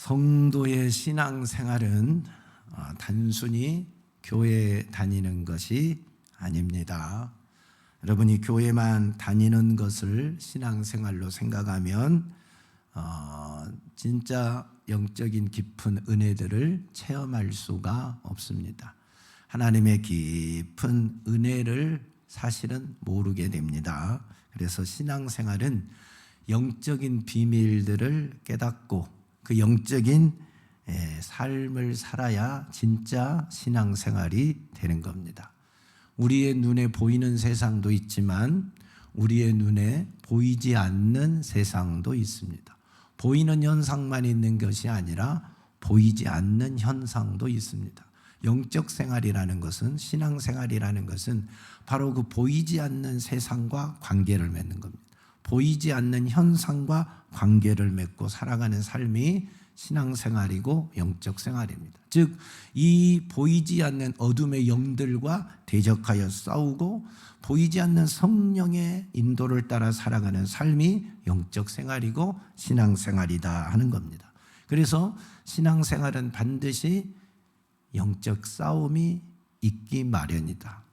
성도의 신앙생활은 단순히 교회 다니는 것이 아닙니다. 여러분이 교회만 다니는 것을 신앙생활로 생각하면 진짜 영적인 깊은 은혜들을 체험할 수가 없습니다. 하나님의 깊은 은혜를 사실은 모르게 됩니다. 그래서 신앙생활은 영적인 비밀들을 깨닫고 그 영적인 삶을 살아야 진짜 신앙생활이 되는 겁니다. 우리의 눈에 보이는 세상도 있지만 우리의 눈에 보이지 않는 세상도 있습니다. 보이는 현상만 있는 것이 아니라 보이지 않는 현상도 있습니다. 영적 생활이라는 것은, 신앙생활이라는 것은 바로 그 보이지 않는 세상과 관계를 맺는 겁니다. 보이지 않는 현상과 관계를 맺고 살아가는 삶이 신앙생활이고 영적 생활입니다. 즉, 이 보이지 않는 어둠의 영들과 대적하여 싸우고 보이지 않는 성령의 인도를 따라 살아가는 삶이 영적 생활이고 신앙생활이다 하는 겁니다. 그래서 신앙생활은 반드시 영적 싸움이 있기 마련이다.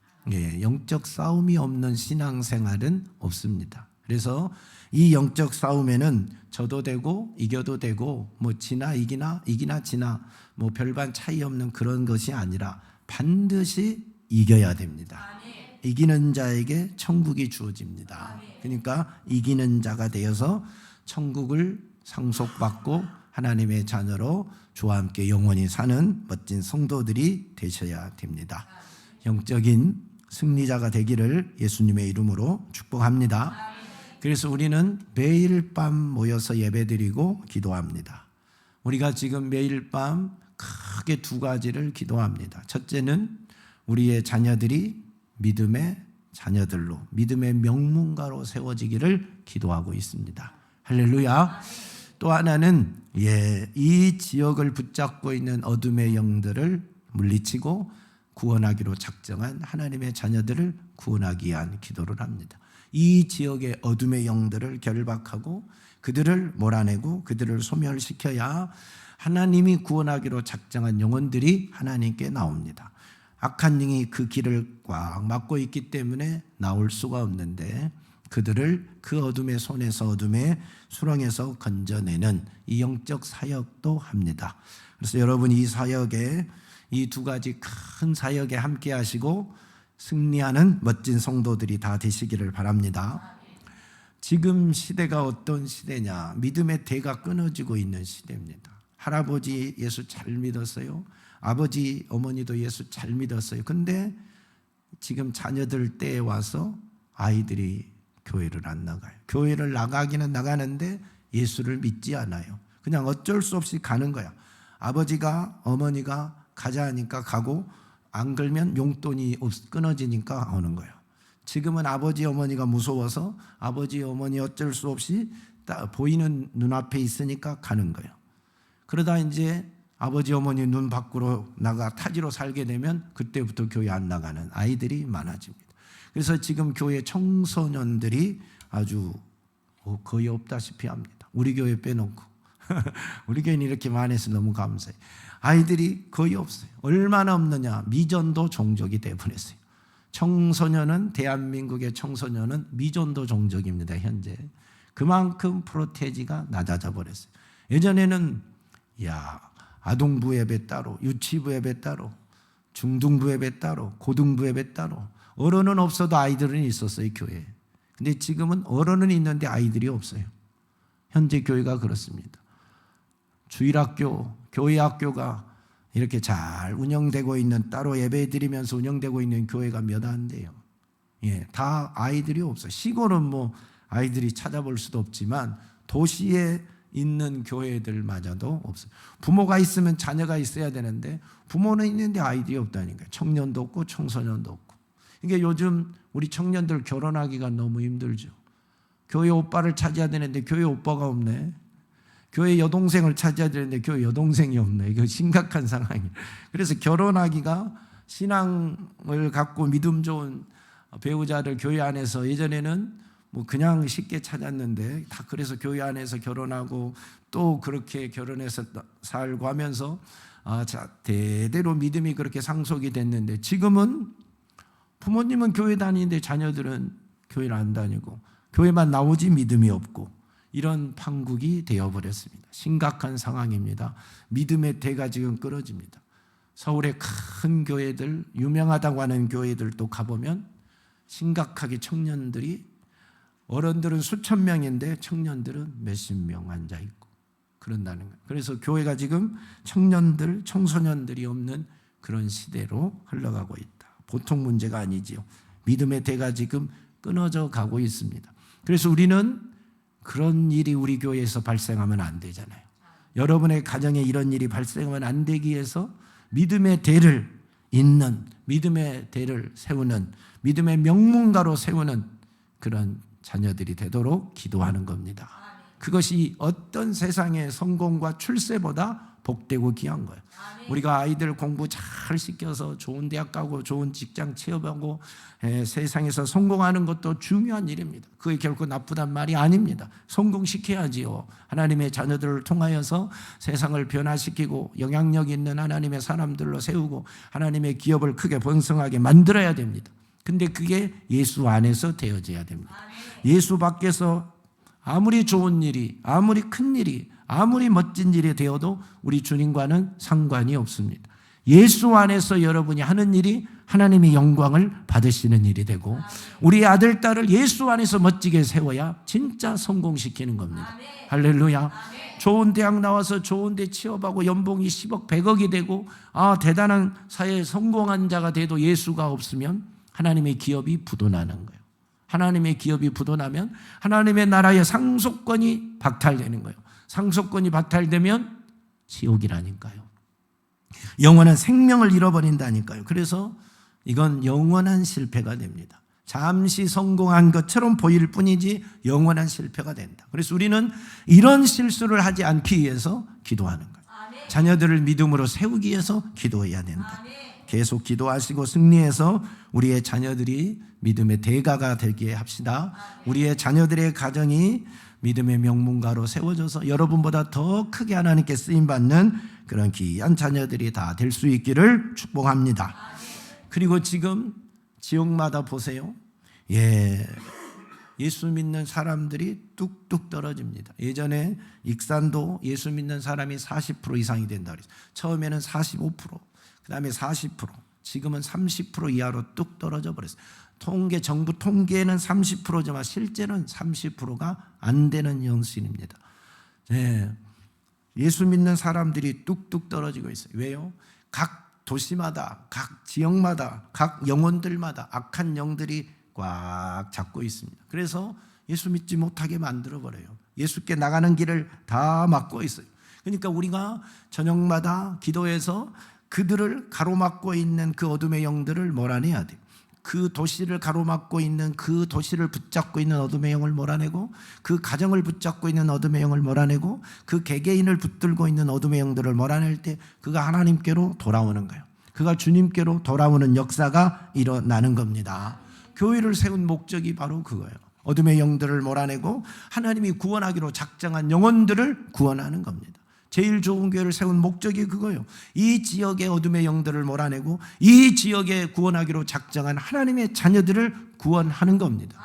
영적 싸움이 없는 신앙생활은 없습니다. 그래서 이 영적 싸움에는 져도 되고 이겨도 되고 지나 이기나 지나 별반 차이 없는 그런 것이 아니라 반드시 이겨야 됩니다. 이기는 자에게 천국이 주어집니다. 그러니까 이기는 자가 되어서 천국을 상속받고 하나님의 자녀로 주와 함께 영원히 사는 멋진 성도들이 되셔야 됩니다. 영적인 승리자가 되기를 예수님의 이름으로 축복합니다. 그래서 우리는 매일 밤 모여서 예배드리고 기도합니다. 우리가 지금 매일 밤 크게 두 가지를 기도합니다. 첫째는 우리의 자녀들이 믿음의 자녀들로, 믿음의 명문가로 세워지기를 기도하고 있습니다. 할렐루야. 또 하나는 이 지역을 붙잡고 있는 어둠의 영들을 물리치고 구원하기로 작정한 하나님의 자녀들을 구원하기 위한 기도를 합니다. 이 지역의 어둠의 영들을 결박하고 그들을 몰아내고 그들을 소멸시켜야 하나님이 구원하기로 작정한 영혼들이 하나님께 나옵니다. 악한 영이 그 길을 꽉 막고 있기 때문에 나올 수가 없는데 그들을 그 어둠의 손에서, 어둠의 수렁에서 건져내는 이 영적 사역도 합니다. 그래서 여러분 이 사역에, 이 두 가지 큰 사역에 함께 하시고 승리하는 멋진 성도들이 다 되시기를 바랍니다. 지금 시대가 어떤 시대냐? 믿음의 대가 끊어지고 있는 시대입니다. 할아버지 예수 잘 믿었어요. 아버지, 어머니도 예수 잘 믿었어요. 근데 지금 자녀들 때에 와서 아이들이 교회를 안 나가요. 교회를 나가기는 나가는데 예수를 믿지 않아요. 그냥 어쩔 수 없이 가는 거야. 아버지가, 어머니가 가자 하니까 가고 안 걸면 용돈이 끊어지니까 오는 거예요. 지금은 아버지 어머니가 무서워서 아버지 어머니 어쩔 수 없이 보이는 눈앞에 있으니까 가는 거예요. 그러다 이제 아버지 어머니 눈 밖으로 나가 타지로 살게 되면 그때부터 교회 안 나가는 아이들이 많아집니다. 그래서 지금 교회 청소년들이 아주 거의 없다시피 합니다. 우리 교회 빼놓고 우리 교회는 이렇게 많아서 너무 감사해요. 아이들이 거의 없어요. 얼마나 없느냐? 미전도 종족이 되어버렸어요. 청소년은, 대한민국의 청소년은 미전도 종족입니다. 현재 그만큼 프로테지가 낮아져 버렸어요. 예전에는 아동부 예배 따로, 유치부 예배 따로, 중등부 예배 따로, 고등부 예배 따로, 어른은 없어도 아이들은 있었어요, 교회에. 근데 지금은 어른은 있는데 아이들이 없어요. 현재 교회가 그렇습니다. 주일학교, 교회학교가 이렇게 잘 운영되고 있는, 따로 예배 드리면서 운영되고 있는 교회가 몇 안 돼요. 다 아이들이 없어요. 시골은 아이들이 찾아볼 수도 없지만 도시에 있는 교회들마저도 없어요. 부모가 있으면 자녀가 있어야 되는데 부모는 있는데 아이들이 없다니까요. 청년도 없고 청소년도 없고. 이게 요즘 우리 청년들 결혼하기가 너무 힘들죠. 교회 오빠를 찾아야 되는데 교회 오빠가 없네. 교회 여동생을 찾아야 되는데 교회 여동생이 없네. 이거 심각한 상황이에요. 그래서 결혼하기가, 신앙을 갖고 믿음 좋은 배우자를 교회 안에서, 예전에는 뭐 그냥 쉽게 찾았는데 다 그래서 교회 안에서 결혼하고 또 그렇게 결혼해서 살고 하면서 대대로 믿음이 그렇게 상속이 됐는데 지금은 부모님은 교회 다니는데 자녀들은 교회를 안 다니고 교회만 나오지 믿음이 없고 이런 판국이 되어버렸습니다. 심각한 상황입니다. 믿음의 대가 지금 끊어집니다. 서울의 큰 교회들, 유명하다고 하는 교회들도 가보면 심각하게 청년들이, 어른들은 수천 명인데 청년들은 몇십 명 앉아있고 그런다는 거예요. 그래서 교회가 지금 청년들, 청소년들이 없는 그런 시대로 흘러가고 있다. 보통 문제가 아니지요. 믿음의 대가 지금 끊어져 가고 있습니다. 그래서 우리는 그런 일이 우리 교회에서 발생하면 안 되잖아요. 여러분의 가정에 이런 일이 발생하면 안 되기 위해서 믿음의 대를 잇는, 믿음의 대를 세우는, 믿음의 명문가로 세우는 그런 자녀들이 되도록 기도하는 겁니다. 그것이 어떤 세상의 성공과 출세보다 복되고 귀한 거예요. 우리가 아이들 공부 잘 시켜서 좋은 대학 가고 좋은 직장 취업하고 세상에서 성공하는 것도 중요한 일입니다. 그게 결코 나쁘단 말이 아닙니다. 성공시켜야지요. 하나님의 자녀들을 통하여서 세상을 변화시키고 영향력 있는 하나님의 사람들로 세우고 하나님의 기업을 크게 번성하게 만들어야 됩니다. 근데 그게 예수 안에서 되어져야 됩니다. 예수 밖에서 아무리 좋은 일이, 아무리 큰 일이, 아무리 멋진 일이 되어도 우리 주님과는 상관이 없습니다. 예수 안에서 여러분이 하는 일이 하나님의 영광을 받으시는 일이 되고 우리 아들, 딸을 예수 안에서 멋지게 세워야 진짜 성공시키는 겁니다. 할렐루야. 좋은 대학 나와서 좋은 데 취업하고 연봉이 10억, 100억이 되고 대단한 사회에 성공한 자가 돼도 예수가 없으면 하나님의 기업이 부도나는 거예요. 하나님의 기업이 부도나면 하나님의 나라의 상속권이 박탈되는 거예요. 상속권이 박탈되면 지옥이라니까요. 영원한 생명을 잃어버린다니까요. 그래서 이건 영원한 실패가 됩니다. 잠시 성공한 것처럼 보일 뿐이지 영원한 실패가 된다. 그래서 우리는 이런 실수를 하지 않기 위해서 기도하는 거예요. 자녀들을 믿음으로 세우기 위해서 기도해야 된다. 계속 기도하시고 승리해서 우리의 자녀들이 믿음의 대가가 되게 합시다. 우리의 자녀들의 가정이 믿음의 명문가로 세워져서 여러분보다 더 크게 하나님께 쓰임받는 그런 귀한 자녀들이 다 될 수 있기를 축복합니다. 그리고 지금 지역마다 보세요. 예수 믿는 사람들이 뚝뚝 떨어집니다. 예전에 익산도 예수 믿는 사람이 40% 이상이 된다 그랬어요. 처음에는 45%, 그 다음에 40%, 지금은 30% 이하로 뚝 떨어져 버렸어요. 정부 통계는 30%지만 실제는 30%가 안 되는 현실입니다. 예수 믿는 사람들이 뚝뚝 떨어지고 있어요. 왜요? 각 도시마다, 각 지역마다, 각 영혼들마다 악한 영들이 꽉 잡고 있습니다. 그래서 예수 믿지 못하게 만들어버려요. 예수께 나가는 길을 다 막고 있어요. 그러니까 우리가 저녁마다 기도해서 그들을 가로막고 있는 그 어둠의 영들을 몰아내야 돼요. 그 도시를 가로막고 있는, 그 도시를 붙잡고 있는 어둠의 영을 몰아내고, 그 가정을 붙잡고 있는 어둠의 영을 몰아내고, 그 개개인을 붙들고 있는 어둠의 영들을 몰아낼 때 그가 하나님께로 돌아오는 거예요. 그가 주님께로 돌아오는 역사가 일어나는 겁니다. 교회를 세운 목적이 바로 그거예요. 어둠의 영들을 몰아내고 하나님이 구원하기로 작정한 영혼들을 구원하는 겁니다. 제일 좋은 교회를 세운 목적이 그거예요. 이 지역의 어둠의 영들을 몰아내고 이 지역에 구원하기로 작정한 하나님의 자녀들을 구원하는 겁니다.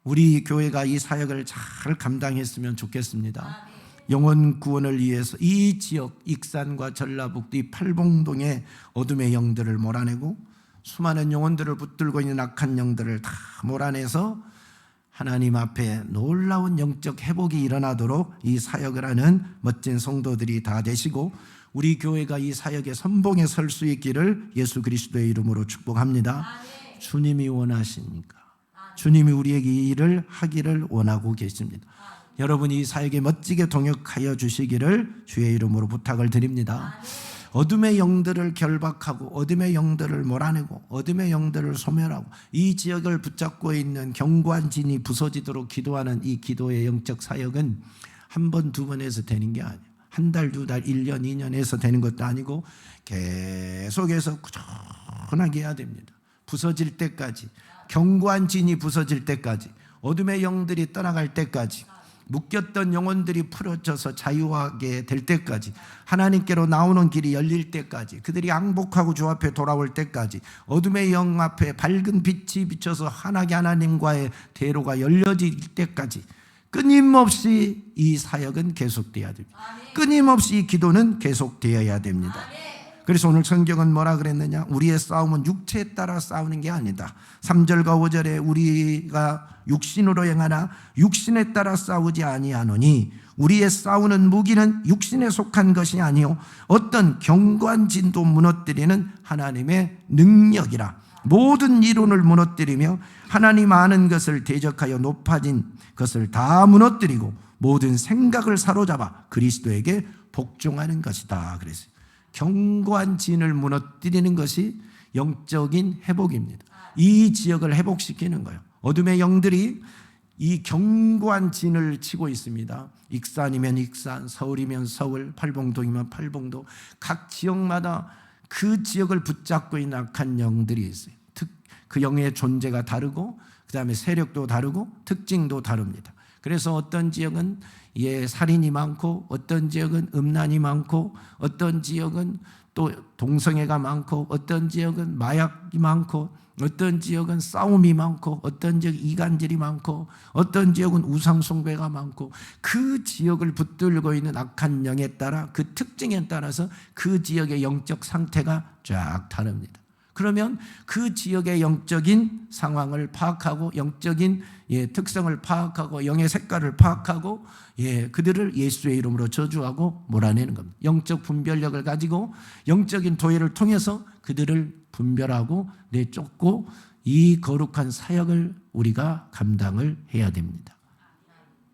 우리 교회가 이 사역을 잘 감당했으면 좋겠습니다. 영혼 구원을 위해서 이 지역 익산과 전라북도 이 팔봉동의 어둠의 영들을 몰아내고 수많은 영혼들을 붙들고 있는 악한 영들을 다 몰아내서 하나님 앞에 놀라운 영적 회복이 일어나도록 이 사역을 하는 멋진 성도들이 다 되시고 우리 교회가 이 사역의 선봉에 설 수 있기를 예수 그리스도의 이름으로 축복합니다. 주님이 원하십니까? 주님이 우리에게 이 일을 하기를 원하고 계십니다. 여러분이 이 사역에 멋지게 동역하여 주시기를 주의 이름으로 부탁을 드립니다. 어둠의 영들을 결박하고 어둠의 영들을 몰아내고 어둠의 영들을 소멸하고 이 지역을 붙잡고 있는 견고한 진이 부서지도록 기도하는 이 기도의 영적 사역은 한 번, 두 번 해서 되는 게 아니에요. 한 달, 두 달, 1년, 2년 해서 되는 것도 아니고 계속해서 꾸준하게 해야 됩니다. 부서질 때까지, 견고한 진이 부서질 때까지, 어둠의 영들이 떠나갈 때까지, 묶였던 영혼들이 풀어져서 자유하게 될 때까지, 하나님께로 나오는 길이 열릴 때까지, 그들이 항복하고 주 앞에 돌아올 때까지, 어둠의 영 앞에 밝은 빛이 비쳐서 환하게 하나님과의 대로가 열려질 때까지 끊임없이 이 사역은 계속되어야 됩니다. 끊임없이 이 기도는 계속되어야 됩니다. 그래서 오늘 성경은 뭐라 그랬느냐? 우리의 싸움은 육체에 따라 싸우는 게 아니다. 3절과 5절에 우리가 육신으로 행하나 육신에 따라 싸우지 아니하노니 우리의 싸우는 무기는 육신에 속한 것이 아니요 어떤 견고한 진도 무너뜨리는 하나님의 능력이라. 모든 이론을 무너뜨리며 하나님 아는 것을 대적하여 높아진 것을 다 무너뜨리고 모든 생각을 사로잡아 그리스도에게 복종하는 것이다. 그랬어요. 견고한 진을 무너뜨리는 것이 영적인 회복입니다. 이 지역을 회복시키는 거예요. 어둠의 영들이 이 견고한 진을 치고 있습니다. 익산이면 익산, 서울이면 서울, 팔봉동이면 팔봉도, 각 지역마다 그 지역을 붙잡고 있는 악한 영들이 있어요. 그 영의 존재가 다르고 그 다음에 세력도 다르고 특징도 다릅니다. 그래서 어떤 지역은 살인이 많고 어떤 지역은 음란이 많고 어떤 지역은 또 동성애가 많고 어떤 지역은 마약이 많고 어떤 지역은 싸움이 많고 어떤 지역은 이간질이 많고 어떤 지역은 우상숭배가 많고 그 지역을 붙들고 있는 악한 영에 따라 그 특징에 따라서 그 지역의 영적 상태가 쫙 다릅니다. 그러면 그 지역의 영적인 상황을 파악하고 영적인 특성을 파악하고 영의 색깔을 파악하고 그들을 예수의 이름으로 저주하고 몰아내는 겁니다. 영적 분별력을 가지고 영적인 도회를 통해서 그들을 분별하고 내쫓고 이 거룩한 사역을 우리가 감당을 해야 됩니다.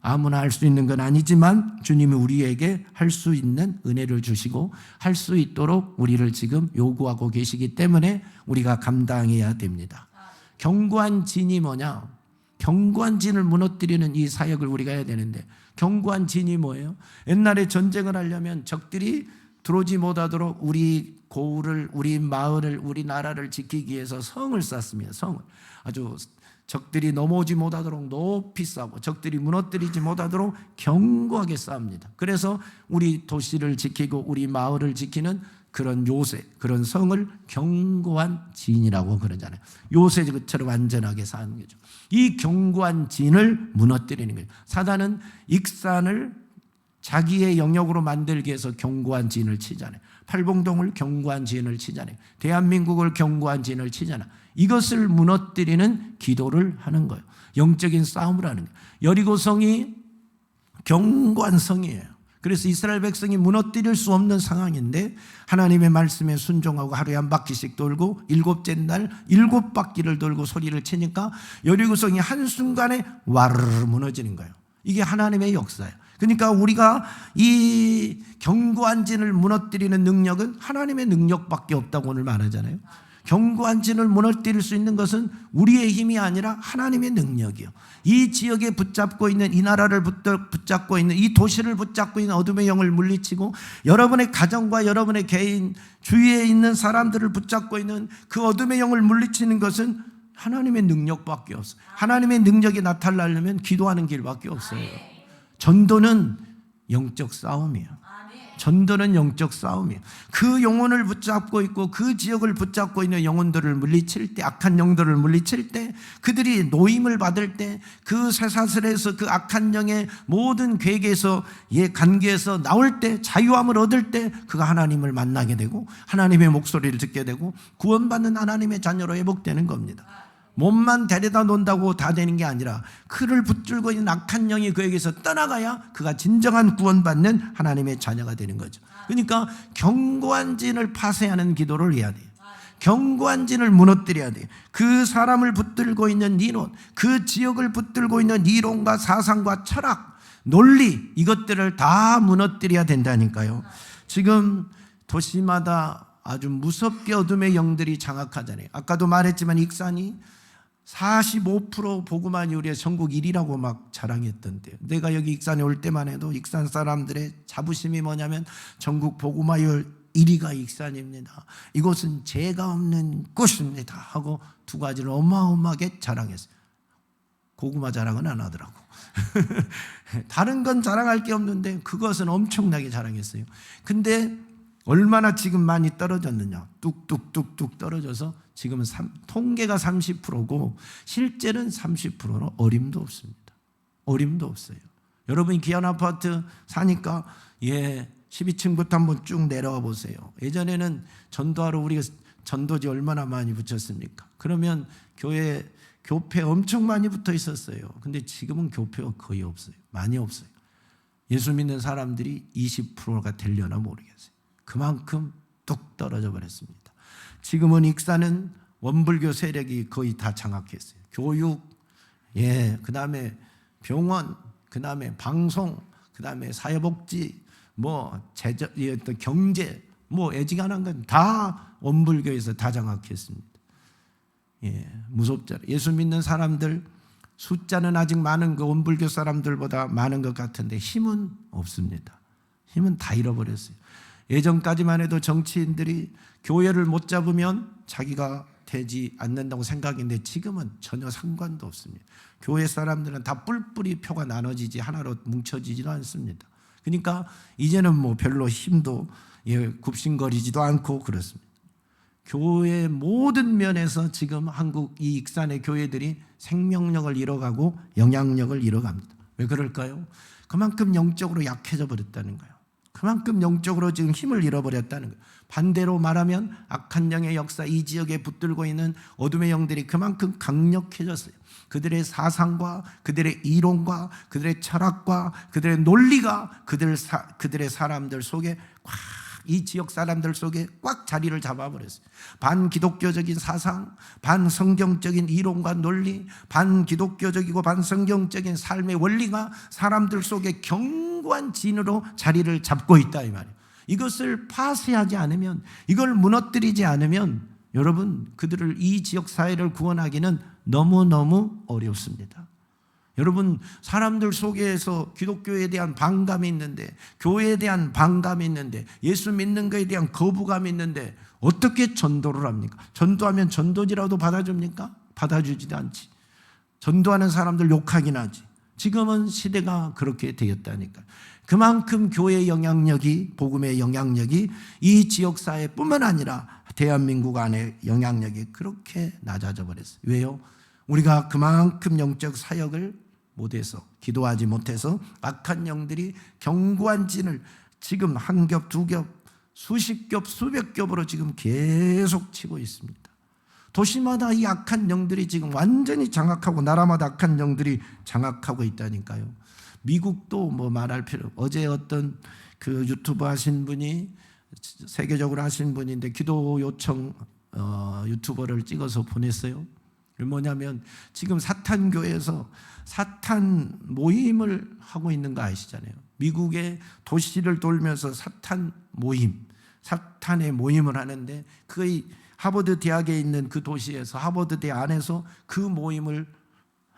아무나 할 수 있는 건 아니지만 주님이 우리에게 할 수 있는 은혜를 주시고 할 수 있도록 우리를 지금 요구하고 계시기 때문에 우리가 감당해야 됩니다. 견고한 진이 뭐냐? 견고한 진을 무너뜨리는 이 사역을 우리가 해야 되는데 견고한 진이 뭐예요? 옛날에 전쟁을 하려면 적들이 들어오지 못하도록 우리 고을을, 우리 마을을, 우리 나라를 지키기 위해서 성을 쌓습니다. 성을 아주 적들이 넘어오지 못하도록 높이 쌓고 적들이 무너뜨리지 못하도록 견고하게 쌓습니다. 그래서 우리 도시를 지키고 우리 마을을 지키는 그런 요새, 그런 성을 견고한 진이라고 그러잖아요. 요새처럼 안전하게 사는 거죠. 이 견고한 진을 무너뜨리는 거예요. 사단은 익산을 자기의 영역으로 만들기 위해서 견고한 진을 치잖아요. 팔봉동을 견고한 진을 치잖아요. 대한민국을 견고한 진을 치잖아요. 이것을 무너뜨리는 기도를 하는 거예요. 영적인 싸움을 하는 거예요. 여리고성이 견고한 성이에요. 그래서 이스라엘 백성이 무너뜨릴 수 없는 상황인데 하나님의 말씀에 순종하고 하루에 한 바퀴씩 돌고 일곱째 날 7바퀴를 돌고 소리를 치니까 여리고성이 한순간에 와르르 무너지는 거예요. 이게 하나님의 역사예요. 그러니까 우리가 이 견고한 진을 무너뜨리는 능력은 하나님의 능력밖에 없다고 오늘 말하잖아요. 견고한 진을 무너뜨릴 수 있는 것은 우리의 힘이 아니라 하나님의 능력이요. 이 지역에 붙잡고 있는 이 나라를 붙잡고 있는 이 도시를 붙잡고 있는 어둠의 영을 물리치고 여러분의 가정과 여러분의 개인 주위에 있는 사람들을 붙잡고 있는 그 어둠의 영을 물리치는 것은 하나님의 능력밖에 없어요. 하나님의 능력이 나타나려면 기도하는 길밖에 없어요. 전도는 영적 싸움이에요. 전도는 영적 싸움이에요. 그 영혼을 붙잡고 있고 그 지역을 붙잡고 있는 영혼들을 물리칠 때, 악한 영들을 물리칠 때, 그들이 노임을 받을 때, 그 쇠사슬에서 그 악한 영의 모든 괴계에서 관계에서 나올 때, 자유함을 얻을 때 그가 하나님을 만나게 되고 하나님의 목소리를 듣게 되고 구원받는 하나님의 자녀로 회복되는 겁니다. 몸만 데려다 놓는다고 다 되는 게 아니라 그를 붙들고 있는 악한 영이 그에게서 떠나가야 그가 진정한 구원받는 하나님의 자녀가 되는 거죠. 그러니까 견고한 진을 파쇄하는 기도를 해야 돼요. 견고한 진을 무너뜨려야 돼요. 그 사람을 붙들고 있는 이론, 그 지역을 붙들고 있는 이론과 사상과 철학, 논리, 이것들을 다 무너뜨려야 된다니까요. 지금 도시마다 아주 무섭게 어둠의 영들이 장악하잖아요. 아까도 말했지만 익산이 45% 복음화율이 우리의 전국 1위라고 막 자랑했던데요. 내가 여기 익산에 올 때만 해도 익산 사람들의 자부심이 뭐냐면 전국 복음화율 이리가 익산입니다. 이곳은 죄가 없는 곳입니다 하고 두 가지를 어마어마하게 자랑했어요. 고구마 자랑은 안 하더라고. 다른 건 자랑할 게 없는데 그것은 엄청나게 자랑했어요. 근데 얼마나 지금 많이 떨어졌느냐. 뚝뚝뚝뚝 떨어져서 지금은 통계가 30%고 실제는 30%는 어림도 없습니다. 어림도 없어요. 여러분이 귀한 아파트 사니까 12층부터 한번 쭉 내려와 보세요. 예전에는 전도하러 우리가 전도지 얼마나 많이 붙였습니까? 그러면 교패 엄청 많이 붙어 있었어요. 근데 지금은 교패가 거의 없어요. 많이 없어요. 예수 믿는 사람들이 20%가 되려나 모르겠어요. 그만큼 뚝 떨어져 버렸습니다. 지금은 익산은 원불교 세력이 거의 다 장악했어요. 교육, 그 다음에 병원, 그 다음에 방송, 그 다음에 사회복지, 경제, 애지간한 건 다 원불교에서 다 장악했습니다. 무섭잖아요. 예수 믿는 사람들 숫자는 아직 많은 그 원불교 사람들보다 많은 것 같은데 힘은 없습니다. 힘은 다 잃어버렸어요. 예전까지만 해도 정치인들이 교회를 못 잡으면 자기가 되지 않는다고 생각했는데 지금은 전혀 상관도 없습니다. 교회 사람들은 다 뿔뿔이 표가 나눠지지 하나로 뭉쳐지지도 않습니다. 그러니까 이제는 별로 힘도 굽신거리지도 않고 그렇습니다. 교회 모든 면에서 지금 한국 이 익산의 교회들이 생명력을 잃어가고 영향력을 잃어갑니다. 왜 그럴까요? 그만큼 영적으로 약해져 버렸다는 거예요. 그만큼 영적으로 지금 힘을 잃어버렸다는 거예요. 반대로 말하면 악한 영의 역사, 이 지역에 붙들고 있는 어둠의 영들이 그만큼 강력해졌어요. 그들의 사상과 그들의 이론과 그들의 철학과 그들의 논리가 그들의 사람들 속에 이 지역 사람들 속에 꽉 자리를 잡아버렸어요. 반기독교적인 사상, 반성경적인 이론과 논리, 반기독교적이고 반성경적인 삶의 원리가 사람들 속에 견고한 진으로 자리를 잡고 있다 이 말이에요. 이것을 파쇄하지 않으면, 이걸 무너뜨리지 않으면 여러분 그들을 이 지역 사회를 구원하기는 너무너무 어렵습니다. 여러분 사람들 속에서 기독교에 대한 반감이 있는데, 교회에 대한 반감이 있는데, 예수 믿는 것에 대한 거부감이 있는데 어떻게 전도를 합니까? 전도하면 전도지라도 받아줍니까? 받아주지도 않지. 전도하는 사람들 욕하긴 하지. 지금은 시대가 그렇게 되었다니까. 그만큼 교회의 영향력이, 복음의 영향력이 이 지역사회뿐만 아니라 대한민국 안의 영향력이 그렇게 낮아져 버렸어요. 왜요? 우리가 그만큼 영적 사역을 못해서, 기도하지 못해서 악한 영들이 견고한 진을 지금 한 겹, 두 겹, 수십 겹, 수백 겹으로 지금 계속 치고 있습니다. 도시마다 이 악한 영들이 지금 완전히 장악하고, 나라마다 악한 영들이 장악하고 있다니까요. 미국도 말할 필요. 어제 어떤 그 유튜브 하신 분이, 세계적으로 하신 분인데 기도 요청 유튜버를 찍어서 보냈어요. 뭐냐면 지금 사탄교에서 사탄 모임을 하고 있는 거 아시잖아요. 미국의 도시를 돌면서 사탄의 모임을 하는데, 거의 하버드 대학에 있는 그 도시에서, 하버드 대학 안에서 그 모임을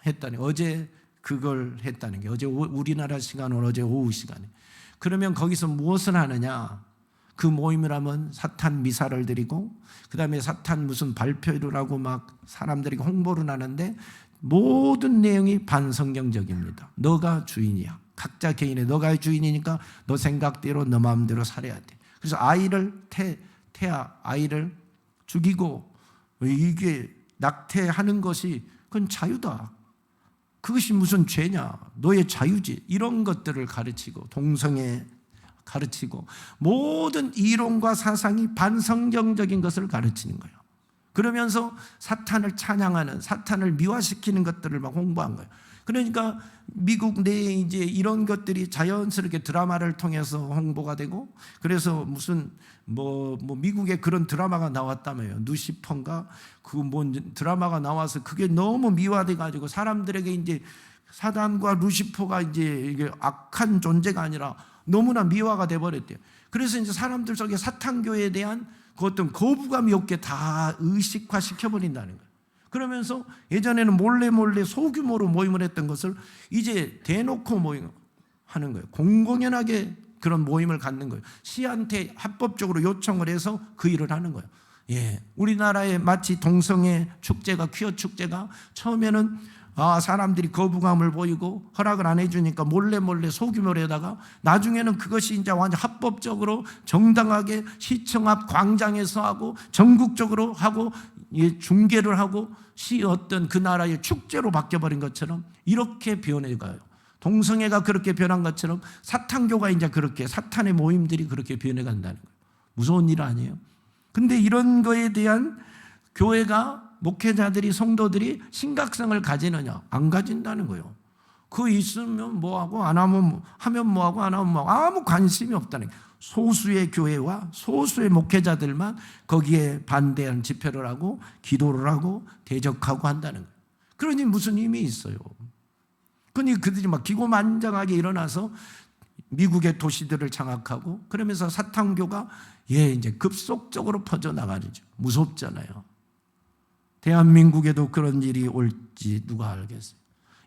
했다니. 어제 그걸 했다는 게, 어제 우리나라 시간으로 어제 오후 시간에. 그러면 거기서 무엇을 하느냐? 그 모임을 하면 사탄 미사를 드리고, 그 다음에 사탄 무슨 발표를 하고 막 사람들이 홍보를 하는데, 모든 내용이 반성경적입니다. 너가 주인이야. 각자 개인의 너가 주인이니까 너 생각대로 너 마음대로 살아야 돼. 그래서 아이를 아이를 죽이고, 이게 낙태하는 것이 그건 자유다. 그것이 무슨 죄냐? 너의 자유지. 이런 것들을 가르치고, 동성애 가르치고, 모든 이론과 사상이 반성경적인 것을 가르치는 거예요. 그러면서 사탄을 찬양하는, 사탄을 미화시키는 것들을 막 홍보한 거예요. 그러니까 미국 내에 이제 이런 것들이 자연스럽게 드라마를 통해서 홍보가 되고, 그래서 무슨 미국에 그런 드라마가 나왔다며요. 누시퍼인가 그 드라마가 나와서 그게 너무 미화돼 가지고 사람들에게 이제 사단과 루시퍼가 이제 이게 악한 존재가 아니라 너무나 미화가 돼 버렸대요. 그래서 이제 사람들 속에 사탄교에 대한 그 어떤 거부감이 없게 다 의식화 시켜버린다는 거예요. 그러면서 예전에는 몰래 소규모로 모임을 했던 것을 이제 대놓고 모임하는 거예요. 공공연하게 그런 모임을 갖는 거예요. 시한테 합법적으로 요청을 해서 그 일을 하는 거예요. 예, 우리나라에 마치 동성애 축제가, 퀴어 축제가 처음에는 사람들이 거부감을 보이고 허락을 안 해주니까 몰래 소규모로 하다가 나중에는 그것이 이제 완전 합법적으로 정당하게 시청 앞 광장에서 하고 전국적으로 하고 중계를 하고 어떤 그 나라의 축제로 바뀌어버린 것처럼 이렇게 변해가요. 동성애가 그렇게 변한 것처럼 사탄교가 이제 그렇게 사탄의 모임들이 그렇게 변해간다는 거예요. 무서운 일 아니에요? 근데 이런 거에 대한 교회가 목회자들이 성도들이 심각성을 가지느냐? 안 가진다는 거예요. 그거 있으면 뭐하고 안 하면 뭐하고 안 하면 뭐하고 아무 관심이 없다는 거예요. 소수의 교회와 소수의 목회자들만 거기에 반대하는 집회를 하고 기도를 하고 대적하고 한다는 거예요. 그러니 무슨 힘이 있어요? 그러니 그들이 막 기고만장하게 일어나서 미국의 도시들을 장악하고 그러면서 사탄교가 이제 급속적으로 퍼져나가죠. 무섭잖아요. 대한민국에도 그런 일이 올지 누가 알겠어요.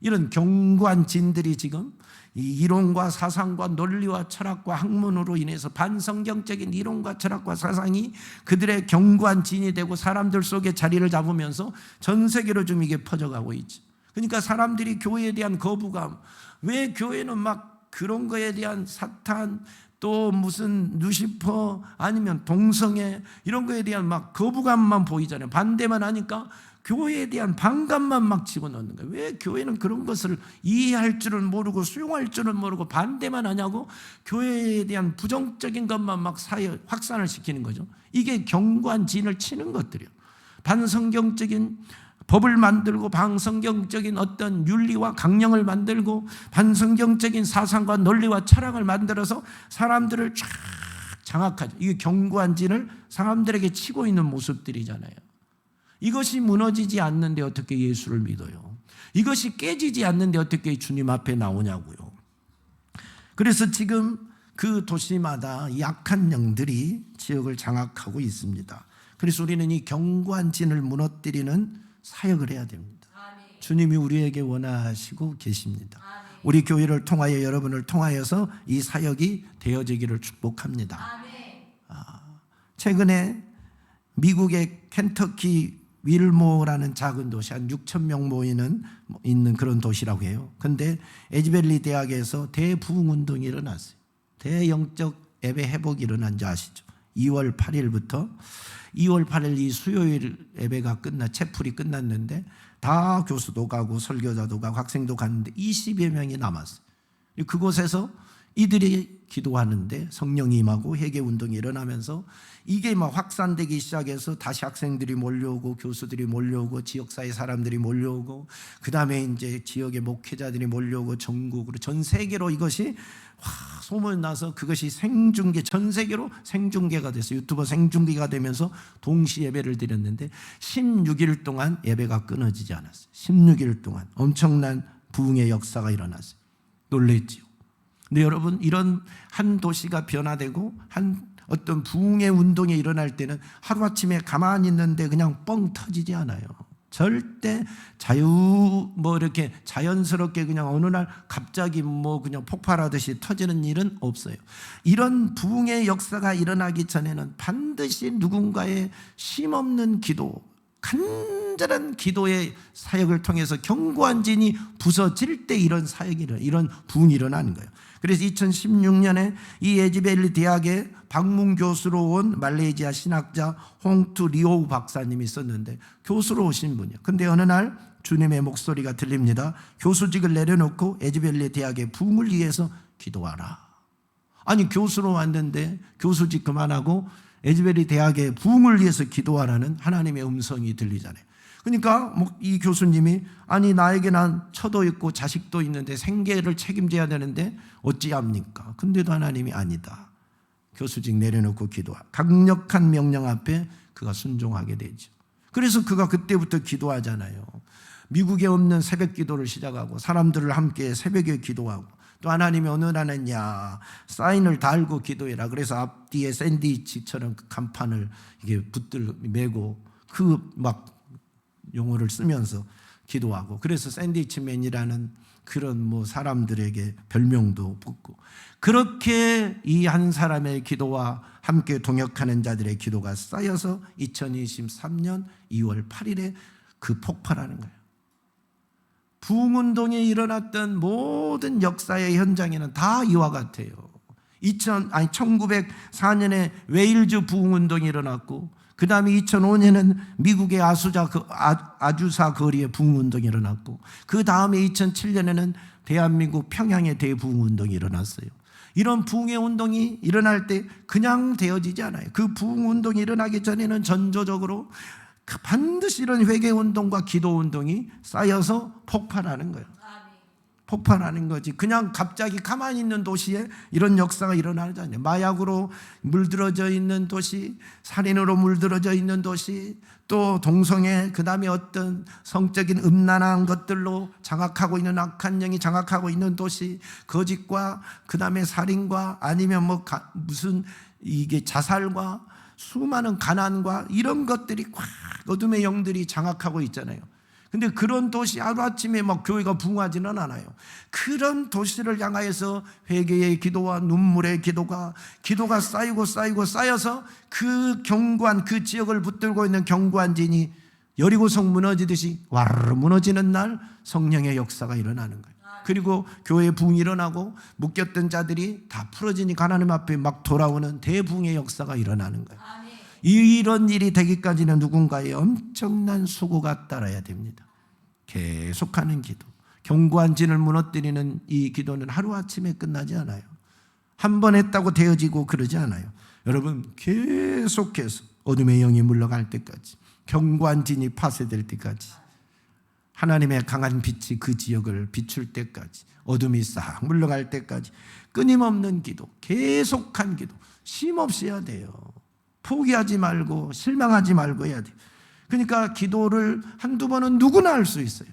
이런 견고한 진들이 지금 이 이론과 사상과 논리와 철학과 학문으로 인해서 반성경적인 이론과 철학과 사상이 그들의 견고한 진이 되고 사람들 속에 자리를 잡으면서 전 세계로 좀 이게 퍼져가고 있죠. 그러니까 사람들이 교회에 대한 거부감, 왜 교회는 막 그런 거에 대한 사탄 또 무슨 루시퍼 아니면 동성애 이런 거에 대한 막 거부감만 보이잖아요. 반대만 하니까 교회에 대한 반감만 막 집어넣는 거예요. 왜 교회는 그런 것을 이해할 줄은 모르고 수용할 줄은 모르고 반대만 하냐고 교회에 대한 부정적인 것만 막 사회 확산을 시키는 거죠. 이게 견고한 진을 치는 것들이에요. 반성경적인 법을 만들고 반성경적인 어떤 윤리와 강령을 만들고 반성경적인 사상과 논리와 철학을 만들어서 사람들을 쫙 장악하죠. 이게 견고한 진을 사람들에게 치고 있는 모습들이잖아요. 이것이 무너지지 않는데 어떻게 예수를 믿어요? 이것이 깨지지 않는데 어떻게 주님 앞에 나오냐고요. 그래서 지금 그 도시마다 약한 영들이 지역을 장악하고 있습니다. 그래서 우리는 이 견고한 진을 무너뜨리는 사역을 해야 됩니다. 주님이 우리에게 원하시고 계십니다. 우리 교회를 통하여 여러분을 통하여서 이 사역이 되어지기를 축복합니다. 최근에 미국의 켄터키 윌모라는 작은 도시 한 6천 명 있는 그런 도시라고 해요. 근데 에즈벨리 대학에서 대부흥운동이 일어났어요. 대영적 예배 회복이 일어난 줄 아시죠? 2월 8일부터 2월 8일 이 수요일 예배가 채플이 끝났는데 다 교수도 가고 설교자도 가고 학생도 갔는데 20여 명이 남았어요. 그곳에서 이들이 기도하는데 성령이 임하고 회개운동이 일어나면서 이게 막 확산되기 시작해서 다시 학생들이 몰려오고 교수들이 몰려오고 지역사회 사람들이 몰려오고 그 다음에 이제 지역의 목회자들이 몰려오고 전국으로 전 세계로 이것이 소문 나서 그것이 생중계 전 세계로 생중계가 됐어요. 유튜버 생중계가 되면서 동시 예배를 드렸는데 16일 동안 예배가 끊어지지 않았어요. 16일 동안 엄청난 부흥의 역사가 일어났어요. 놀랬지요. 근데 여러분 이런 한 도시가 변화되고 한 어떤 부흥의 운동이 일어날 때는 하루아침에 가만히 있는데 그냥 뻥 터지지 않아요. 절대 이렇게 자연스럽게 그냥 어느 날 갑자기 그냥 폭발하듯이 터지는 일은 없어요. 이런 부흥의 역사가 일어나기 전에는 반드시 누군가의 쉼없는 기도, 간절한 기도의 사역을 통해서 견고한 진이 부서질 때 이런 사역이 이런 부흥이 일어나는 거예요. 그래서 2016년에 이 에즈벨리 대학에 방문 교수로 온 말레이시아 신학자 홍투 리오우 박사님이 있었는데 교수로 오신 분이에요. 근데 어느 날 주님의 목소리가 들립니다. 교수직을 내려놓고 에즈벨리 대학의 부흥을 위해서 기도하라. 아니 교수로 왔는데 교수직 그만하고 에즈벨리 대학의 부흥을 위해서 기도하라는 하나님의 음성이 들리잖아요. 그러니까 이 교수님이 아니 나에게 난 처도 있고 자식도 있는데 생계를 책임져야 되는데 어찌합니까? 근데도 하나님이 아니다. 교수직 내려놓고 기도하. 강력한 명령 앞에 그가 순종하게 되죠. 그래서 그가 그때부터 기도하잖아요. 미국에 없는 새벽 기도를 시작하고 사람들을 함께 새벽에 기도하고 또 하나님이 어느 날은야 사인을 달고 기도해라. 그래서 앞뒤에 샌드위치처럼 그 간판을 이게 붙들 메고 그 막 용어를 쓰면서 기도하고 그래서 샌드위치맨이라는 그런 뭐 사람들에게 별명도 붙고, 그렇게 이 한 사람의 기도와 함께 동역하는 자들의 기도가 쌓여서 2023년 2월 8일에 그 폭발하는 거예요. 부흥운동이 일어났던 모든 역사의 현장에는 다 이와 같아요. 1904년에 웨일즈 부흥운동이 일어났고, 그 다음에 2005년에는 미국의 아주사 거리의 부흥운동이 일어났고, 그 다음에 2007년에는 대한민국 평양의 대부흥운동이 일어났어요. 이런 부흥의 운동이 일어날 때 그냥 되어지지 않아요. 그 부흥운동이 일어나기 전에는 전조적으로 반드시 이런 회개운동과 기도운동이 쌓여서 폭발하는 거예요. 폭발하는 거지. 그냥 갑자기 가만히 있는 도시에 이런 역사가 일어나지 않아요. 마약으로 물들어져 있는 도시, 살인으로 물들어져 있는 도시, 또 동성애, 그 다음에 어떤 성적인 음란한 것들로 장악하고 있는 악한 영이 장악하고 있는 도시, 거짓과 그 다음에 살인과 아니면 무슨 이게 자살과 수많은 가난과 이런 것들이 꽉 어둠의 영들이 장악하고 있잖아요. 근데 그런 도시 하루아침에 막 교회가 부흥하지는 않아요. 그런 도시를 향하여서 회개의 기도와 눈물의 기도가 쌓여서 그 견고한 그 지역을 붙들고 있는 견고한 진이 여리고성 무너지듯이 와르르 무너지는 날 성령의 역사가 일어나는 거예요. 그리고 교회 부흥이 일어나고 묶였던 자들이 다 풀어지니 하나님 앞에 막 돌아오는 대부흥의 역사가 일어나는 거예요. 이런 일이 되기까지는 누군가의 엄청난 수고가 따라야 됩니다. 계속하는 기도, 견고한 진을 무너뜨리는 이 기도는 하루아침에 끝나지 않아요. 한 번 했다고 되어지고 그러지 않아요. 여러분, 계속해서 어둠의 영이 물러갈 때까지, 견고한 진이 파쇄될 때까지, 하나님의 강한 빛이 그 지역을 비출 때까지, 어둠이 싹 물러갈 때까지 끊임없는 기도, 계속한 기도, 쉼없이 해야 돼요. 포기하지 말고 실망하지 말고 해야 돼요. 그러니까 기도를 한두 번은 누구나 할 수 있어요.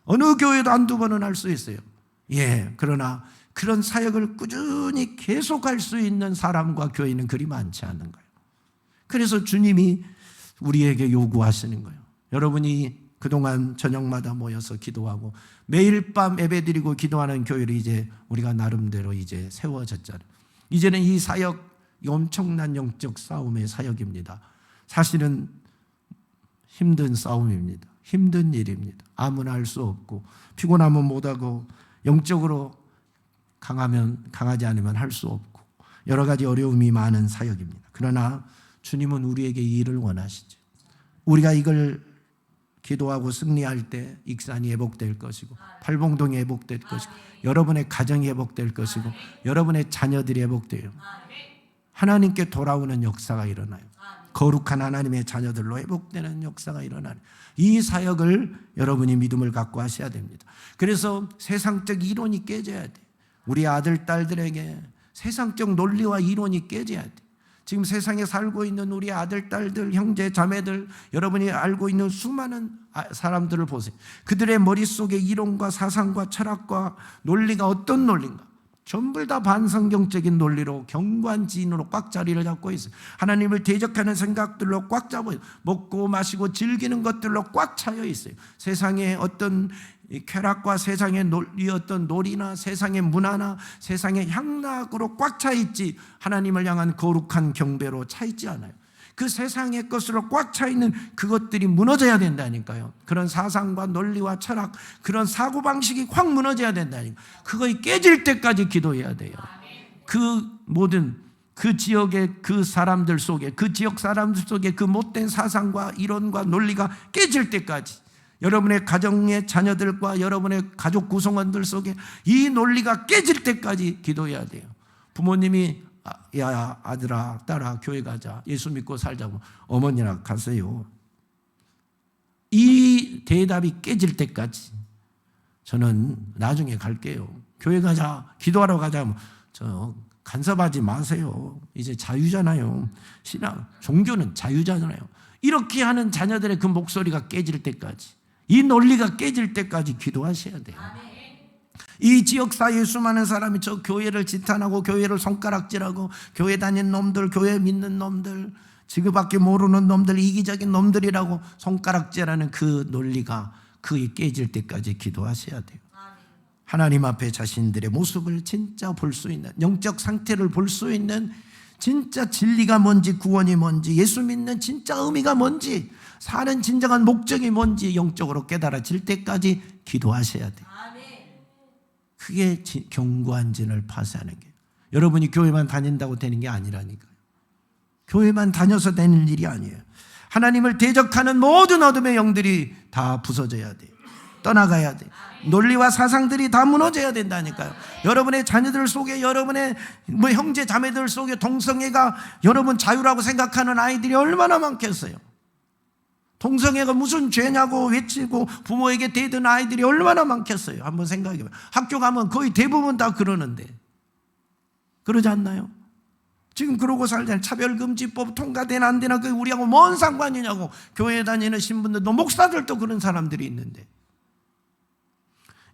어느 교회도 한두 번은 할 수 있어요. 그러나 그런 사역을 꾸준히 계속할 수 있는 사람과 교회는 그리 많지 않은 거예요. 그래서 주님이 우리에게 요구하시는 거예요. 여러분이 그동안 저녁마다 모여서 기도하고 매일 밤 예배드리고 기도하는 교회를 이제 우리가 나름대로 이제 세워졌잖아요. 이제는 이 사역, 엄청난 영적 싸움의 사역입니다. 사실은 힘든 싸움입니다. 힘든 일입니다. 아무나 할 수 없고, 피곤하면 못하고, 영적으로 강하지 않으면 할 수 없고, 여러 가지 어려움이 많은 사역입니다. 그러나 주님은 우리에게 이 일을 원하시죠. 우리가 이걸 기도하고 승리할 때 익산이 회복될 것이고, 팔봉동이 회복될 것이고, 여러분의 가정이 회복될 것이고, 여러분의 자녀들이 회복돼요. 하나님께 돌아오는 역사가 일어나요. 거룩한 하나님의 자녀들로 회복되는 역사가 일어나요. 이 사역을 여러분이 믿음을 갖고 하셔야 됩니다. 그래서 세상적 이론이 깨져야 돼. 우리 아들, 딸들에게 세상적 논리와 이론이 깨져야 돼. 지금 세상에 살고 있는 우리 아들, 딸들, 형제, 자매들, 여러분이 알고 있는 수많은 사람들을 보세요. 그들의 머릿속에 이론과 사상과 철학과 논리가 어떤 논리인가? 전부 다 반성경적인 논리로 견고한 지인으로 꽉 자리를 잡고 있어요. 하나님을 대적하는 생각들로 꽉 잡아요. 먹고 마시고 즐기는 것들로 꽉 차여 있어요. 세상의 어떤 쾌락과 세상의 논리, 어떤 놀이나 세상의 문화나 세상의 향락으로 꽉 차 있지, 하나님을 향한 거룩한 경배로 차 있지 않아요. 그 세상의 것으로 꽉 차 있는 그것들이 무너져야 된다니까요. 그런 사상과 논리와 철학, 그런 사고방식이 확 무너져야 된다니까. 그거이 깨질 때까지 기도해야 돼요. 그 모든 그 지역의 그 사람들 속에, 그 지역 사람들 속에 그 못된 사상과 이론과 논리가 깨질 때까지, 여러분의 가정의 자녀들과 여러분의 가족 구성원들 속에 이 논리가 깨질 때까지 기도해야 돼요. 부모님이 야 아들아 딸아 교회 가자, 예수 믿고 살자고, 어머니랑 가세요. 이 대답이 깨질 때까지 저는 나중에 갈게요. 교회 가자, 기도하러 가자, 저 간섭하지 마세요. 이제 자유잖아요. 신앙, 종교는 자유잖아요. 이렇게 하는 자녀들의 그 목소리가 깨질 때까지, 이 논리가 깨질 때까지 기도하셔야 돼요. 이 지역사회에 수많은 사람이 저 교회를 지탄하고 교회를 손가락질하고 교회 다니는 놈들, 교회 믿는 놈들, 지그밖에 모르는 놈들, 이기적인 놈들이라고 손가락질하는 그 논리가 그게 깨질 때까지 기도하셔야 돼요. 하나님 앞에 자신들의 모습을 진짜 볼 수 있는, 영적 상태를 볼 수 있는, 진짜 진리가 뭔지, 구원이 뭔지, 예수 믿는 진짜 의미가 뭔지, 사는 진정한 목적이 뭔지 영적으로 깨달아질 때까지 기도하셔야 돼요. 그게 견고한진을 파쇄하는 거예요. 여러분이 교회만 다닌다고 되는 게 아니라니까요. 교회만 다녀서 되는 일이 아니에요. 하나님을 대적하는 모든 어둠의 영들이 다 부서져야 돼요. 떠나가야 돼요. 논리와 사상들이 다 무너져야 된다니까요. 여러분의 자녀들 속에, 여러분의 형제 자매들 속에 동성애가 여러분 자유라고 생각하는 아이들이 얼마나 많겠어요. 동성애가 무슨 죄냐고 외치고 부모에게 대든 아이들이 얼마나 많겠어요. 한번 생각해봐요. 학교 가면 거의 대부분 다 그러는데, 그러지 않나요? 지금 그러고 살잖아요. 차별금지법 통과되나 안 되나 그게 우리하고 뭔 상관이냐고 교회 다니는 신분들도, 목사들도 그런 사람들이 있는데,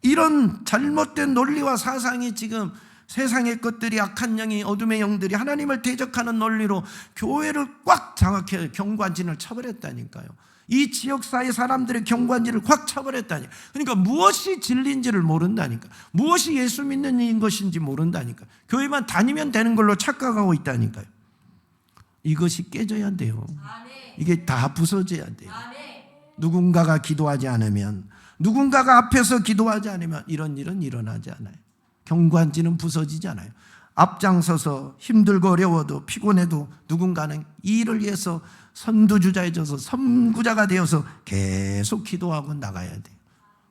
이런 잘못된 논리와 사상이 지금 세상의 것들이, 악한 영이, 어둠의 영들이 하나님을 대적하는 논리로 교회를 꽉 장악해 경관진을 쳐버렸다니까요. 이 지역사회 사람들의 경관진을 꽉 쳐버렸다니. 그러니까 무엇이 진리인지를 모른다니까. 무엇이 예수 믿는 일인 것인지 모른다니까. 교회만 다니면 되는 걸로 착각하고 있다니까요. 이것이 깨져야 돼요. 이게 다 부서져야 돼요. 누군가가 기도하지 않으면, 누군가가 앞에서 기도하지 않으면 이런 일은 일어나지 않아요. 경관진은 부서지잖아요. 앞장서서 힘들고 어려워도 피곤해도 누군가는 이 일을 위해서 선두주자해져서 선구자가 되어서 계속 기도하고 나가야 돼요.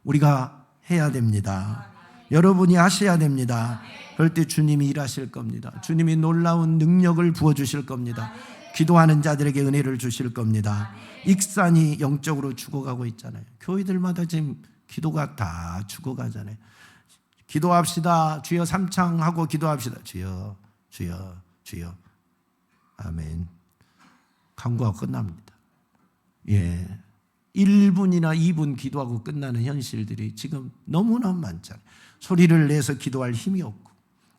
우리가 해야 됩니다. 여러분이 하셔야 됩니다. 그럴 때 주님이 일하실 겁니다. 주님이 놀라운 능력을 부어주실 겁니다. 기도하는 자들에게 은혜를 주실 겁니다. 익산이 영적으로 죽어가고 있잖아요. 교회들마다 지금 기도가 다 죽어가잖아요. 기도합시다. 주여 삼창하고 기도합시다. 주여, 주여, 주여. 아멘. 간구가 끝납니다. 예, 1분이나 2분 기도하고 끝나는 현실들이 지금 너무나 많잖아요. 소리를 내서 기도할 힘이 없고,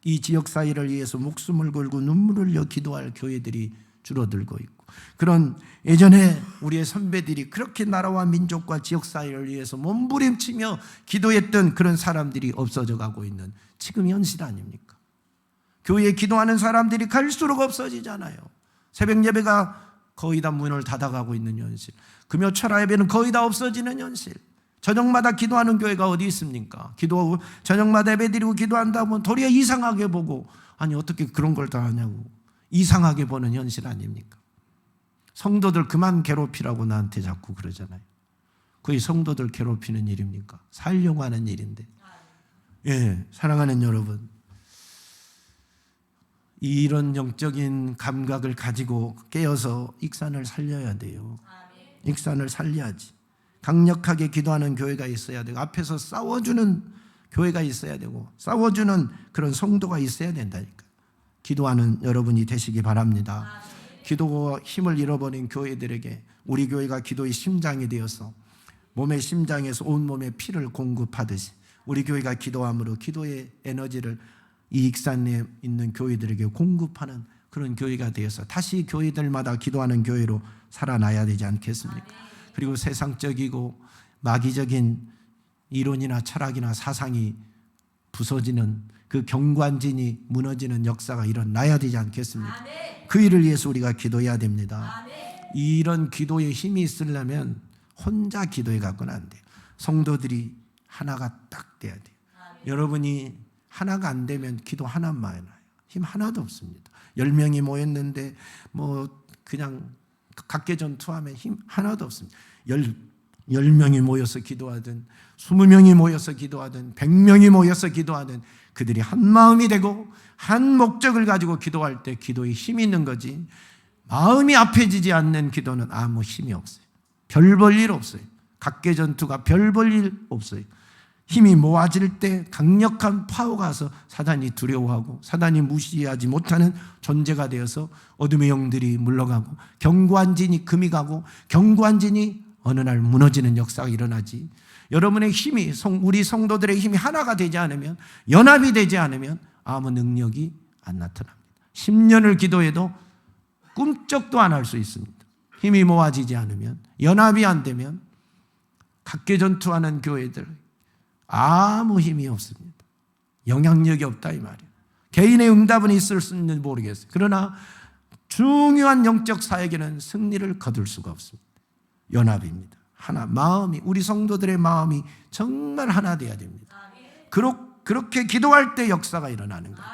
이 지역사회를 위해서 목숨을 걸고 눈물을 흘려 기도할 교회들이 줄어들고 있고, 그런 예전에 우리의 선배들이 그렇게 나라와 민족과 지역사회를 위해서 몸부림치며 기도했던 그런 사람들이 없어져 가고 있는 지금 현실 아닙니까? 교회에 기도하는 사람들이 갈수록 없어지잖아요. 새벽 예배가 거의 다 문을 닫아가고 있는 현실, 금요 철야 예배는 거의 다 없어지는 현실, 저녁마다 기도하는 교회가 어디 있습니까? 저녁마다 예배 드리고 기도한다 보면 도리어 이상하게 보고, 아니 어떻게 그런 걸 다 하냐고 이상하게 보는 현실 아닙니까? 성도들 그만 괴롭히라고 나한테 자꾸 그러잖아요. 그게 성도들 괴롭히는 일입니까? 살려고 하는 일인데. 예, 사랑하는 여러분, 이런 영적인 감각을 가지고 깨어서 익산을 살려야 돼요. 익산을 살려야지. 강력하게 기도하는 교회가 있어야 되고, 앞에서 싸워주는 교회가 있어야 되고, 싸워주는 그런 성도가 있어야 된다니까. 기도하는 여러분이 되시기 바랍니다. 기도와 힘을 잃어버린 교회들에게 우리 교회가 기도의 심장이 되어서 몸의 심장에서 온몸에 피를 공급하듯이 우리 교회가 기도함으로 기도의 에너지를 이 익산에 있는 교회들에게 공급하는 그런 교회가 되어서 다시 교회들마다 기도하는 교회로 살아나야 되지 않겠습니까? 그리고 세상적이고 마귀적인 이론이나 철학이나 사상이 부서지는 그 경관진이 무너지는 역사가 일어나야 되지 않겠습니까? 그 일을 위해서 우리가 기도해야 됩니다. 이런 기도에 힘이 있으려면 혼자 기도해 갖고는 안 돼요. 성도들이 하나가 딱 돼야 돼요. 여러분이 하나가 안 되면 기도 하나만 해요. 힘 하나도 없습니다. 10명이 모였는데 그냥 각계전투하면 힘 하나도 없습니다. 10명이 모여서 기도하든 20명이 모여서 기도하든 100명이 모여서 기도하든 그들이 한 마음이 되고 한 목적을 가지고 기도할 때 기도에 힘이 있는 거지, 마음이 앞해지지 않는 기도는 아무 힘이 없어요. 별 볼 일 없어요. 각계전투가 별 볼 일 없어요. 힘이 모아질 때 강력한 파워가 와서 사단이 두려워하고 사단이 무시하지 못하는 존재가 되어서 어둠의 영들이 물러가고 경관진이 금이 가고 경관진이 어느 날 무너지는 역사가 일어나지. 여러분의 힘이, 우리 성도들의 힘이 하나가 되지 않으면, 연합이 되지 않으면 아무 능력이 안 나타납니다. 10년을 기도해도 꿈쩍도 안 할 수 있습니다. 힘이 모아지지 않으면, 연합이 안 되면 각계전투하는 교회들 아무 힘이 없습니다. 영향력이 없다 이 말이에요. 개인의 응답은 있을 수 있는지 모르겠어요. 그러나 중요한 영적 사역에는 승리를 거둘 수가 없습니다. 연합입니다. 하나, 마음이, 우리 성도들의 마음이 정말 하나 되어야 됩니다. 그렇게 기도할 때 역사가 일어나는 거예요.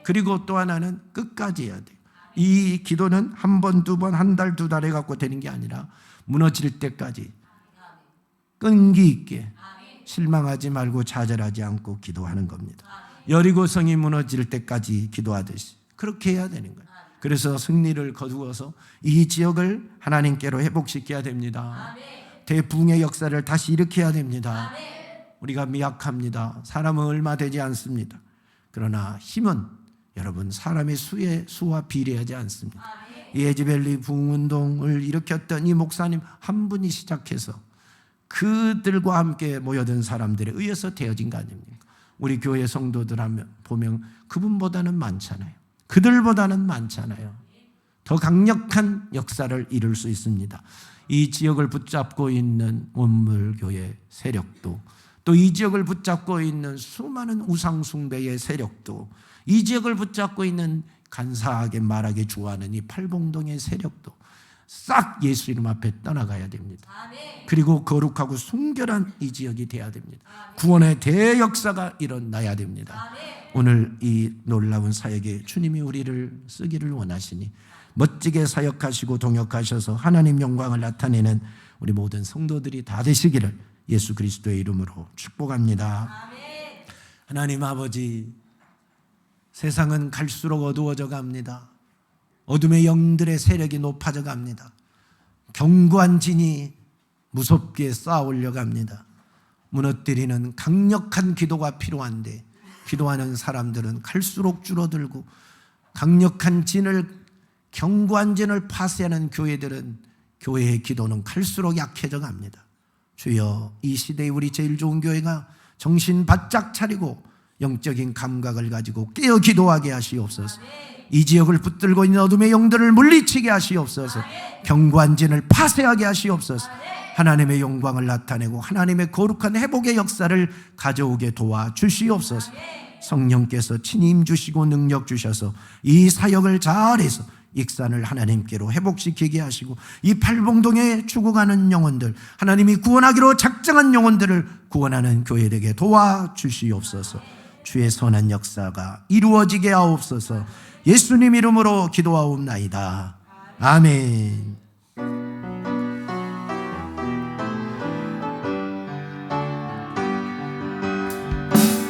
그리고 또 하나는 끝까지 해야 돼요. 이 기도는 한 번, 두 번, 한 달, 두 달 해갖고 되는 게 아니라 무너질 때까지 끈기 있게 실망하지 말고 좌절하지 않고 기도하는 겁니다. 여리고성이 무너질 때까지 기도하듯이 그렇게 해야 되는 거예요. 그래서 승리를 거두어서 이 지역을 하나님께로 회복시켜야 됩니다. 대붕의 역사를 다시 일으켜야 됩니다. 우리가 미약합니다. 사람은 얼마 되지 않습니다. 그러나 힘은 여러분 사람의 수와 비례하지 않습니다. 예지벨리 부흥운동을 일으켰던 이 목사님 한 분이 시작해서 그들과 함께 모여든 사람들에 의해서 되어진 거 아닙니까? 우리 교회 성도들 보면 그분보다는 많잖아요. 그들보다는 많잖아요. 더 강력한 역사를 이룰 수 있습니다. 이 지역을 붙잡고 있는 원물교회 세력도, 또 이 지역을 붙잡고 있는 수많은 우상숭배의 세력도, 이 지역을 붙잡고 있는 간사하게 말하기 좋아하는 이 팔봉동의 세력도 싹 예수 이름 앞에 떠나가야 됩니다. 그리고 거룩하고 순결한 이 지역이 돼야 됩니다. 구원의 대역사가 일어나야 됩니다. 오늘 이 놀라운 사역에 주님이 우리를 쓰기를 원하시니 멋지게 사역하시고 동역하셔서 하나님 영광을 나타내는 우리 모든 성도들이 다 되시기를 예수 그리스도의 이름으로 축복합니다. 하나님 아버지, 세상은 갈수록 어두워져 갑니다. 어둠의 영들의 세력이 높아져 갑니다. 견고한 진이 무섭게 쌓아 올려 갑니다. 무너뜨리는 강력한 기도가 필요한데 기도하는 사람들은 갈수록 줄어들고, 강력한 진을, 견고한 진을 파쇄하는 교회들은, 교회의 기도는 갈수록 약해져 갑니다. 주여, 이 시대에 우리 제일 좋은 교회가 정신 바짝 차리고 영적인 감각을 가지고 깨어 기도하게 하시옵소서. 이 지역을 붙들고 있는 어둠의 영들을 물리치게 하시옵소서. 견고한 진을 파쇄하게 하시옵소서. 하나님의 영광을 나타내고 하나님의 거룩한 회복의 역사를 가져오게 도와주시옵소서. 성령께서 친히 임주시고 능력 주셔서 이 사역을 잘해서 익산을 하나님께로 회복시키게 하시고, 이 팔봉동에 죽어가는 영혼들, 하나님이 구원하기로 작정한 영혼들을 구원하는 교회되게 도와주시옵소서. 주의 선한 역사가 이루어지게 하옵소서. 예수님 이름으로 기도하옵나이다. 아멘.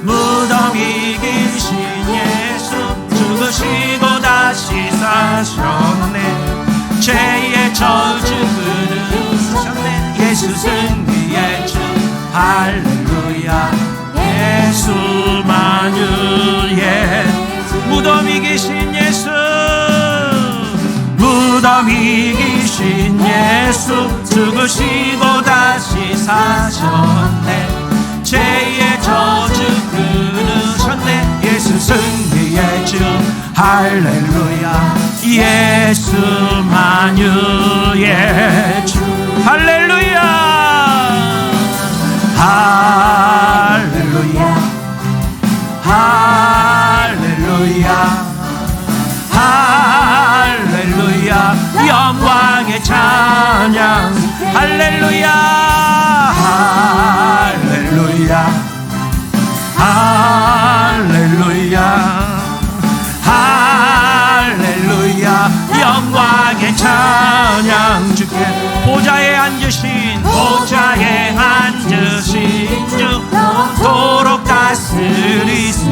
무덤이 계신 예수, 죽으시고 다시 사셨네. 죄의 저주 끊으셨네. 예수 승리의 주, 할렐루야. 예수만 유예. 무덤이 계신 예수, 무덤이 계신 예수, 죽으시고 다시 사셨네. 죄의 저주 끊으셨네. 예수 승리의 주, 할렐루야. 예수만 유의 주, 할렐루야. 할렐루야. 할렐루야. 할렐루야. 영광의 찬양, 할렐루야. 할렐루야. 할렐루야. 할렐루야. 영광의 찬양 주께. 보좌에 앉으신, 보좌에 앉으신 주, 도록 다스리시네.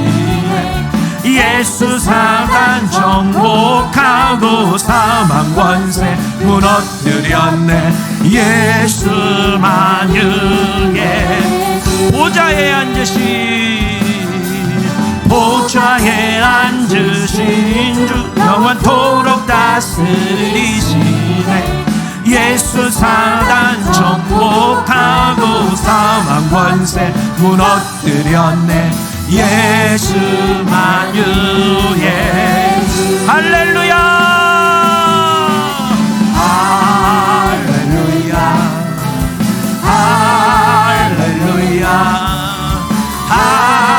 예수 사단 정복하고 사망 권세 무너뜨렸네. 예수만 유예. 보좌에 앉으신, 보좌에 앉으신 주, 영원토록 다스리시네. 예수 사단 정복하고 사망 권세 무너뜨렸네. 예수만 유예. 할렐루야. 할렐루야. 할렐루야. 할렐루야.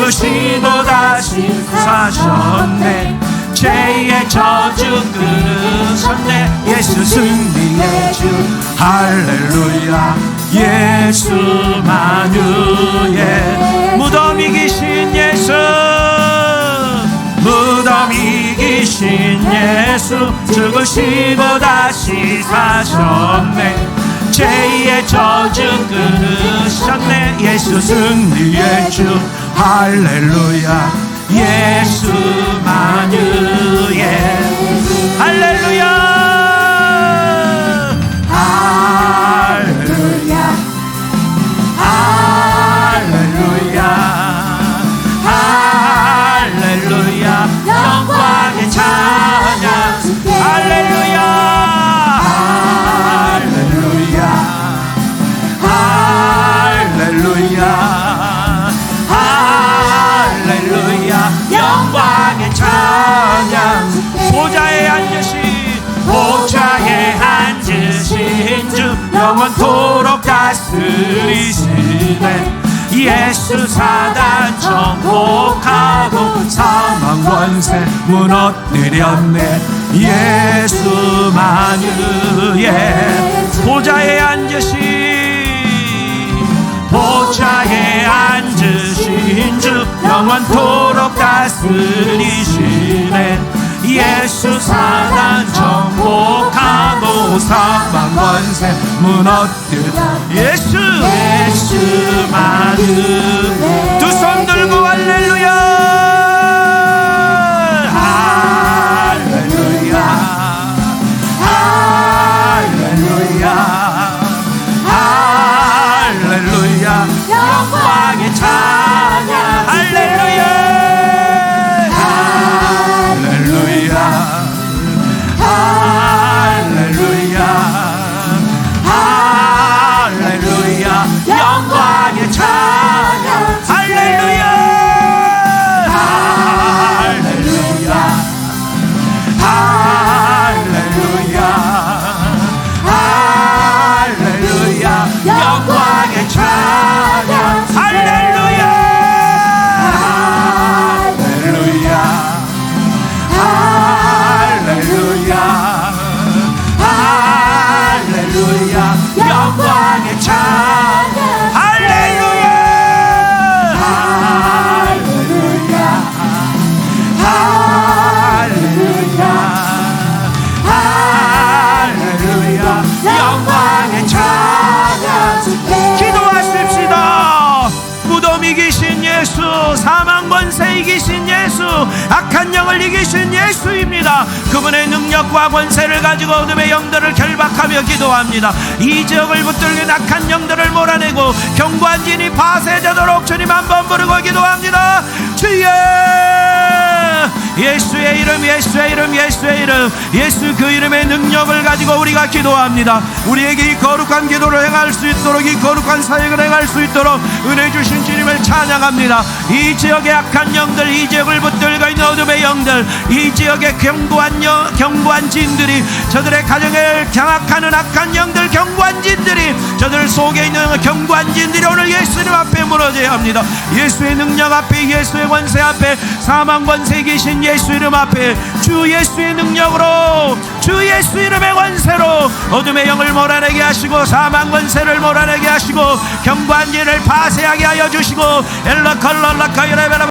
죽으시고 다시 사셨네. 죄의 저주 끊으셨네. 예수 승리의 주 할렐루야. 예수만 유예. 무덤 이기신 예수, 무덤 이기신 예수, 죽으시고 다시 사셨네. 죄의 저주 끊으셨네. 예수 승리의 주 할렐루야. 예수만 유예. 할렐루야. 할렐루야. 할렐루야. 할렐루야. 영광의 찬양. 할렐루야. 할렐루야. 할렐루야. 할렐루야. 영광의 찬양. 보좌에 앉으신 주 영원토록 다스리시네. 예수 사단 정복하고 사망 권세 무너뜨렸네. 예수만 유예. 보좌에 앉으신 주 영원토록 다스리시네. 예수 사단 정복하고 사망 권세 무너뜨려. 예수만 유예. 두 손 들고 할렐루야. 할렐루야. 할렐루야. 할렐루야. 영광의 찬양. 할렐루야. 할렐루야. 할렐루야. 할렐루야. 영광의 찬양. 할렐루야. 할렐루야. 할렐루야. 할렐루야. 영광의 찬양. 할렐루야. 할렐루야. 할렐루야. 할렐루야. 영광의 찬양. 할렐루야. 할렐루야. 할렐루야. 할렐루야. 영광의 찬양. 기도하십시다. 무덤 이기신 예수, 사망 권세 이기신 예수, 악한 영을 이기신 예수입니다. 그분의 능력과 권세를 가지고 어둠의 영들을 결박하며 기도합니다. 이 지역을 붙들린 악한 영들을 몰아내고 견고한 진이 파쇄되도록 주님 한번 부르고 기도합니다. 주여. 예수의 이름, 예수의 이름, 예수의 이름, 예수 그 이름의 능력을 가지고 우리가 기도합니다. 우리에게 이 거룩한 기도를 행할 수 있도록, 이 거룩한 사역을 행할 수 있도록 은혜 주신 주님을 찬양합니다. 이 지역의 악한 영들, 이 지역을 붙들고 있는 어둠의 영들, 이 지역의 견고한 진들이, 저들의 가정을 장악하는 악한 영들, 견고한 진들이, 저들 속에 있는 견고한 진들이 오늘 예수님 앞에 무너져야 합니다. 예수의 능력 앞에, 예수의 권세 앞에, 사망 권세 계신 예수 이름 앞에, 주 예수의 능력으로, 주 예수 이름의 권세로 어둠의 영을 몰아내게 하시고, 사망 권세를 몰아내게 하시고, 견고한 진을 파쇄하게 하여 주시고, 엘라칼라라카이라베라